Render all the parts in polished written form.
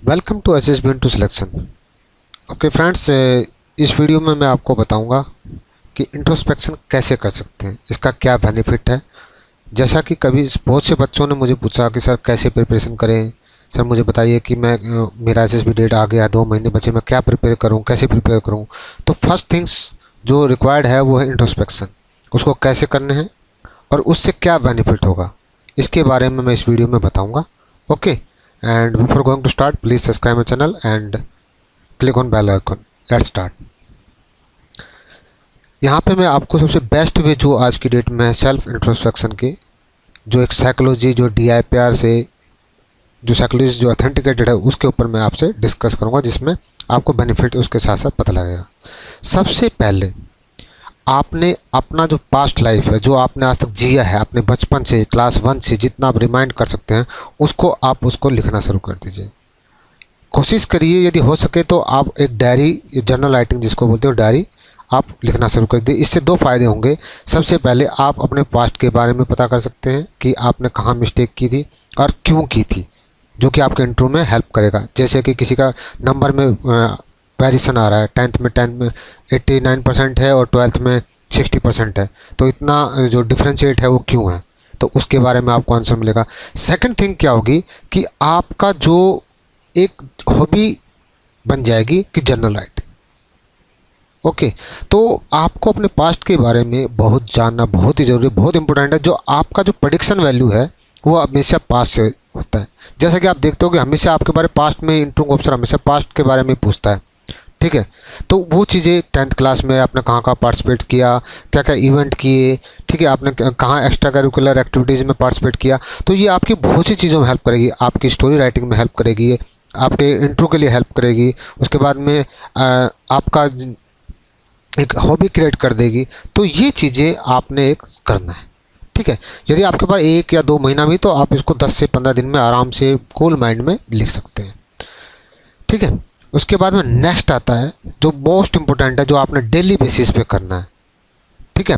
Welcome to SSB into selection. Okay friends, इस video में मैं आपको बताऊंगा कि इंट्रोस्पेक्शन कैसे कर सकते हैं, इसका क्या बेनिफिट है। जैसा कि कभी बहुत से बच्चों ने मुझे पूछा कि सर कैसे प्रिपरेशन करें, सर मुझे बताइए कि मैं मेरा एसएसबी डेट आ गया, 2 महीने बचे, मैं क्या प्रिपेयर करूं, कैसे प्रिपेयर करूं। तो फर्स्ट थिंग्स जो रिक्वायर्ड है वो है इंट्रोस्पेक्शन। उसको कैसे करने हैं और उससे क्या बेनिफिट होगा, इसके बारे में मैं इस वीडियो में बताऊँगा। Okay, and before going to start, please subscribe my channel and click on bell icon. Let's start. यहाँ पे मैं आपको सबसे बेस्ट वे जो आज की डेट में सेल्फ इंट्रोस्पेक्शन के जो एक साइकोलॉजी जो DIPR से जो साइकोलॉजी जो ऑथेंटिकेटेड है उसके ऊपर मैं आपसे डिस्कस करूँगा, जिसमें आपको बेनिफिट उसके साथ साथ पता लगेगा। सबसे पहले आपने अपना जो पास्ट लाइफ है, जो आपने आज तक जिया है, अपने बचपन से क्लास 1 से जितना आप रिमाइंड कर सकते हैं उसको लिखना शुरू कर दीजिए। कोशिश करिए यदि हो सके तो आप एक डायरी, जर्नल राइटिंग जिसको बोलते हो, डायरी आप लिखना शुरू कर दीजिए। इससे 2 फ़ायदे होंगे। सबसे पहले आप अपने पास्ट के बारे में पता कर सकते हैं कि आपने कहाँ मिस्टेक की थी और क्यों की थी, जो कि आपके इंटरव्यू में हेल्प करेगा। जैसे कि किसी का नंबर में वेरिएशन आ रहा है, 10th में 89% है और 12th में 60% है, तो इतना जो डिफ्रेंशिएट है वो क्यों है, तो उसके बारे में आपको आंसर मिलेगा। सेकंड थिंग क्या होगी कि आपका जो एक हॉबी बन जाएगी कि जर्नल राइटिंग। ओके, तो आपको अपने पास्ट के बारे में बहुत जानना बहुत ही ज़रूरी, बहुत इंपॉर्टेंट है। जो आपका जो प्रेडिक्शन वैल्यू है वो हमेशा पास्ट से होता है। जैसा कि आप देखते हो कि हमेशा आपके बारे पास्ट में इंटरव्यू ऑफिसर हमेशा पास्ट के बारे में पूछता है, ठीक है। तो वो चीज़ें 10th क्लास में आपने कहाँ कहाँ पार्टिसिपेट किया, क्या क्या इवेंट किए, ठीक है, आपने कहाँ एक्स्ट्रा करिकुलर एक्टिविटीज़ में पार्टिसिपेट किया, तो ये आपकी बहुत सी चीज़ों में हेल्प करेगी। आपकी स्टोरी राइटिंग में हेल्प करेगी, आपके इंट्रो के लिए हेल्प करेगी। उसके बाद में आपका एक हॉबी क्रिएट कर देगी। तो ये चीज़ें आपने एक करना है, ठीक है। यदि आपके पास 1 या 2 महीना भी, तो आप इसको 10 से 15 दिन में आराम से कूल माइंड में लिख सकते हैं, ठीक है। उसके बाद में नेक्स्ट आता है जो मोस्ट इम्पोर्टेंट है, जो आपने डेली बेसिस पे करना है, ठीक है।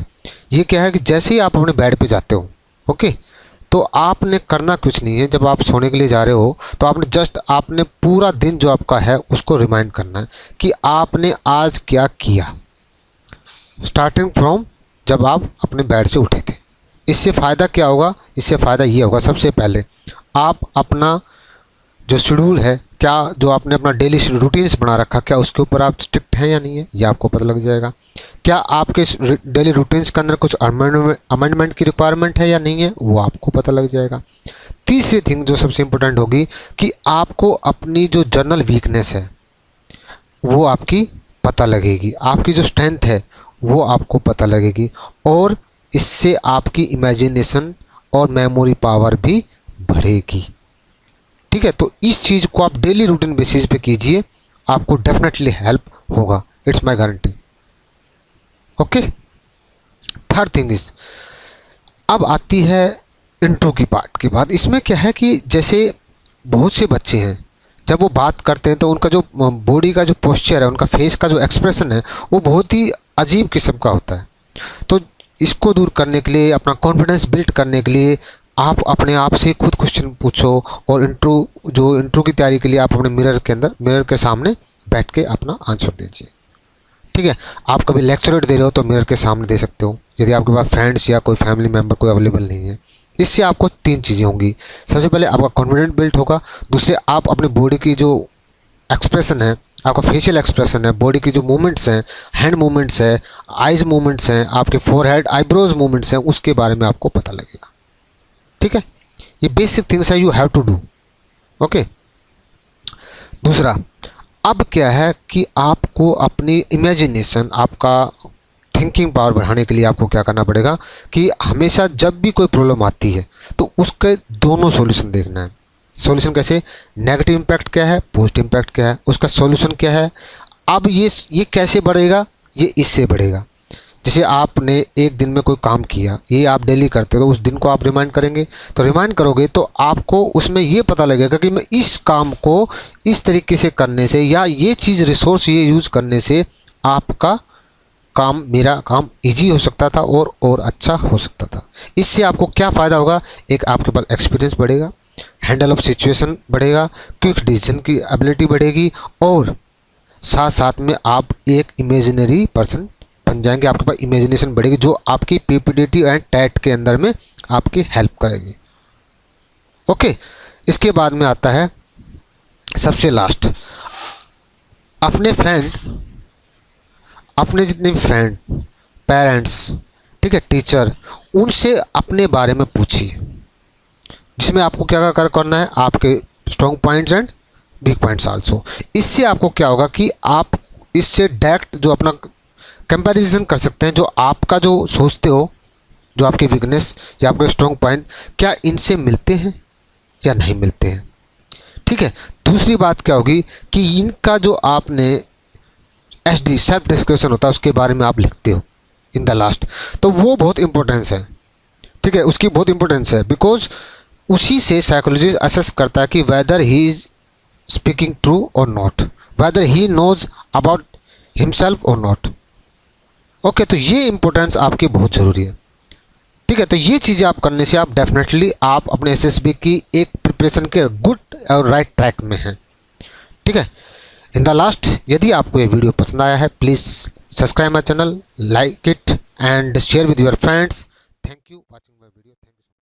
ये क्या है कि जैसे ही आप अपने बेड पे जाते हो, ओके, तो आपने करना कुछ नहीं है। जब आप सोने के लिए जा रहे हो तो आपने पूरा दिन जो आपका है उसको रिमाइंड करना है कि आपने आज क्या किया, स्टार्टिंग फ्रॉम जब आप अपने बेड से उठे थे। इससे फ़ायदा क्या होगा? इससे फ़ायदा ये होगा, सबसे पहले आप अपना जो शेड्यूल है, क्या जो आपने अपना डेली रूटीन्स बना रखा, क्या उसके ऊपर आप स्ट्रिक्ट हैं या नहीं है, ये आपको पता लग जाएगा। क्या आपके डेली रूटीन्स के अंदर कुछ अमेंडमेंट की रिक्वायरमेंट है या नहीं है, वो आपको पता लग जाएगा। तीसरी थिंग जो सबसे इम्पोर्टेंट होगी कि आपको अपनी जो जर्नल वीकनेस है वो आपकी पता लगेगी, आपकी जो स्ट्रेंथ है वो आपको पता लगेगी, और इससे आपकी इमेजिनेशन और मेमोरी पावर भी बढ़ेगी, ठीक है। तो इस चीज़ को आप डेली रूटीन बेसिस पे कीजिए, आपको डेफिनेटली हेल्प होगा, it's my guarantee. Okay, third thing is, अब आती है इंट्रो की पार्ट के बाद। इसमें क्या है कि जैसे बहुत से बच्चे हैं, जब वो बात करते हैं तो उनका जो बॉडी का जो पोस्चर है, उनका फेस का जो एक्सप्रेशन है वो बहुत ही अजीब किस्म का होता है। तो इसको दूर करने के लिए, अपना कॉन्फिडेंस बिल्ड करने के लिए, आप अपने आप से खुद क्वेश्चन पूछो, और इंट्रो की तैयारी के लिए आप अपने मिरर के सामने बैठ के अपना आंसर दीजिए, ठीक है। आप कभी लेक्चर दे रहे हो तो मिरर के सामने दे सकते हो, यदि आपके पास फ्रेंड्स या कोई फैमिली मेम्बर कोई अवेलेबल नहीं है। इससे आपको 3 चीज़ें होंगी। सबसे पहले आपका कॉन्फिडेंस बिल्ड होगा, दूसरे आप अपने बॉडी की जो एक्सप्रेशन है, आपका फेशियल एक्सप्रेशन है, बॉडी की जो मूवमेंट्स हैं, हैंड मूवमेंट्स है, आइज मूवमेंट्स हैं, आपके फोरहेड आईब्रोज मूवमेंट्स हैं, उसके बारे में आपको पता लगेगा, ठीक है। ये बेसिक थिंग्स है, you have to do. Okay, दूसरा, अब क्या है कि आपको अपनी इमेजिनेशन, आपका थिंकिंग पावर बढ़ाने के लिए आपको क्या करना पड़ेगा कि हमेशा जब भी कोई प्रॉब्लम आती है तो उसके दोनों सॉल्यूशन देखना है। सॉल्यूशन कैसे, नेगेटिव इम्पैक्ट क्या है, पॉजिटिव इम्पैक्ट क्या है, उसका सॉल्यूशन क्या है। अब ये कैसे बढ़ेगा, ये इससे बढ़ेगा। जैसे आपने एक दिन में कोई काम किया, ये आप डेली करते हो, तो उस दिन को आप रिमाइंड करेंगे, तो रिमाइंड करोगे तो आपको उसमें ये पता लगेगा कि मैं इस काम को इस तरीके से करने से, या ये चीज़ रिसोर्स ये यूज़ करने से आपका काम, मेरा काम इजी हो सकता था और अच्छा हो सकता था। इससे आपको क्या फ़ायदा होगा, एक आपके पास एक्सपीरियंस बढ़ेगा, हैंडल ऑफ सिचुएशन बढ़ेगा, क्विक डिसीजन की एबिलिटी बढ़ेगी, और साथ साथ में आप एक इमेजिनरी पर्सन बन जाएंगे। आपके पास इमेजिनेशन बढ़ेगी जो आपकी पीपीडीटी एंड टैट के अंदर में आपकी हेल्प करेगी। ओके, इसके बाद में आता है सबसे लास्ट, अपने फ्रेंड, अपने जितने भी फ्रेंड, पेरेंट्स, ठीक है, टीचर, उनसे अपने बारे में पूछिए, जिसमें आपको क्या करना है, आपके strong points and weak points also. इससे आपको क्या होगा कि आप इससे डायरेक्ट जो अपना कंपैरिजन कर सकते हैं, जो आपका जो सोचते हो, जो आपके वीकनेस या आपके स्ट्रॉन्ग पॉइंट क्या इनसे मिलते हैं या नहीं मिलते हैं। ठीक है, दूसरी बात क्या होगी कि इनका जो आपने SD सेल्फ डिस्क्रिप्शन होता है उसके बारे में आप लिखते हो इन द लास्ट, तो वो बहुत इंपॉर्टेंस है। ठीक है, उसकी बहुत इंपॉर्टेंस है, बिकॉज उसी से साइकोलॉजी असेस करता है कि whether he is speaking true और not, whether he knows about himself और नॉट। ओके, तो ये इंपॉर्टेंस आपकी बहुत ज़रूरी है। ठीक है, तो ये चीज़ें आप करने से आप डेफिनेटली आप अपने SSB की एक प्रिपरेशन के गुड और राइट ट्रैक में हैं। ठीक है, इन द लास्ट, यदि आपको ये वीडियो पसंद आया है, please subscribe my channel, like it and share with your friends. Thank you watching.